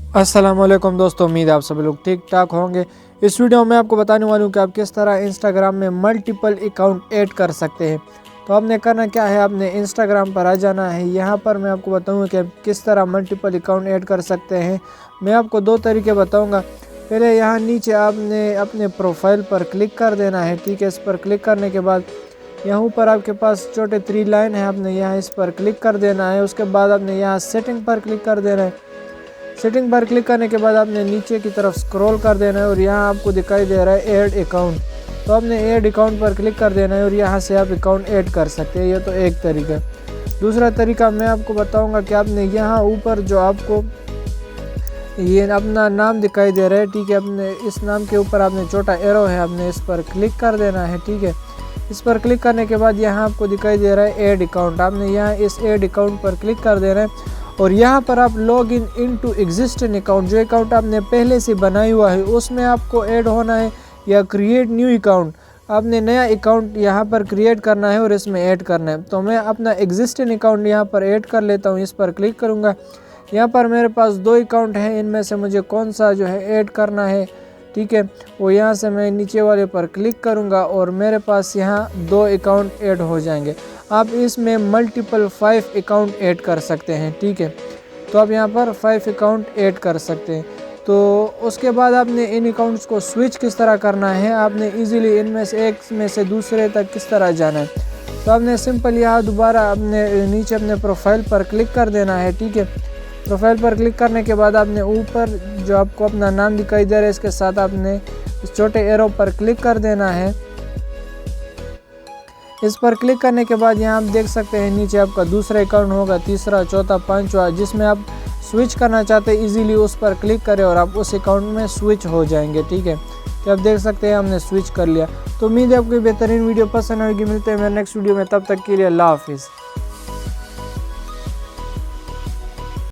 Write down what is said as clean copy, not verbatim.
अस्सलाम वालेकुम दोस्तों, उम्मीद है आप सभी लोग ठीक ठाक होंगे। इस वीडियो में आपको बताने वाला हूँ कि आप किस तरह इंस्टाग्राम में मल्टीपल अकाउंट ऐड कर सकते हैं। तो आपने करना क्या है, आपने इंस्टाग्राम पर आ जाना है। यहाँ पर मैं आपको बताऊँगा कि आप किस तरह मल्टीपल अकाउंट ऐड कर सकते हैं। मैं आपको दो तरीके बताऊँगा। पहले यहाँ नीचे आपने अपने प्रोफाइल पर क्लिक कर देना है, ठीक है। इस पर क्लिक करने के बाद यहाँ ऊपर आपके पास छोटे 3 लाइन है, आपने यहाँ इस पर क्लिक कर देना है। उसके बाद आपने यहाँ सेटिंग पर क्लिक कर देना है। सेटिंग पर क्लिक करने के बाद आपने नीचे की तरफ स्क्रॉल कर देना है और यहाँ आपको दिखाई दे रहा है ऐड अकाउंट। तो आपने ऐड अकाउंट पर क्लिक कर देना है और यहाँ से आप अकाउंट ऐड कर सकते हैं। ये तो एक तरीका है। दूसरा तरीका मैं आपको बताऊंगा कि आपने यहाँ ऊपर जो आपको ये अपना नाम दिखाई दे रहा है, ठीक है। अपने इस नाम के ऊपर आपने छोटा एरो है, आपने इस पर क्लिक कर देना है, ठीक है। इस पर क्लिक करने के बाद यहाँ आपको दिखाई दे रहा है ऐड अकाउंट। आपने यहाँ इस ऐड अकाउंट पर क्लिक कर देना है और यहाँ पर आप log in into existing account, जो अकाउंट आपने पहले से बनाया हुआ है उसमें आपको ऐड होना है, या क्रिएट न्यू अकाउंट, आपने नया अकाउंट यहाँ पर क्रिएट करना है और इसमें ऐड करना है। तो मैं अपना एग्जिस्टिंग अकाउंट यहाँ पर ऐड कर लेता हूँ। इस पर क्लिक करूँगा। यहाँ पर मेरे पास 2 अकाउंट हैं, इनमें से मुझे कौन सा जो है ऐड करना है, ठीक है, वो यहाँ से मैं नीचे वाले पर क्लिक करूँगा और मेरे पास यहाँ 2 अकाउंट ऐड हो जाएंगे। आप इसमें मल्टीपल 5 अकाउंट ऐड कर सकते हैं, ठीक है। तो आप यहाँ पर 5 अकाउंट ऐड कर सकते हैं। तो उसके बाद आपने इन अकाउंट्स को स्विच किस तरह करना है, आपने इजीली इनमें से एक में से दूसरे तक किस तरह जाना है। तो आपने सिंपल यहाँ दोबारा अपने नीचे अपने प्रोफाइल पर क्लिक कर देना है, ठीक है। प्रोफाइल पर क्लिक करने के बाद आपने ऊपर जो आपको अपना नाम दिखाई दे रहा है इसके साथ आपने इस छोटे एरो पर क्लिक कर देना है। इस पर क्लिक करने के बाद यहाँ आप देख सकते हैं नीचे आपका दूसरा अकाउंट होगा, तीसरा, चौथा, पांचवा, जिसमें आप स्विच करना चाहते हैं इजीली उस पर क्लिक करें और आप उस अकाउंट में स्विच हो जाएंगे, ठीक है। तो आप देख सकते हैं हमने स्विच कर लिया। तो उम्मीद है आपको बेहतरीन वीडियो पसंद आएगी। मिलते हैं मेरे नेक्स्ट वीडियो में, तब तक के लिए अल्लाह हाफिज़।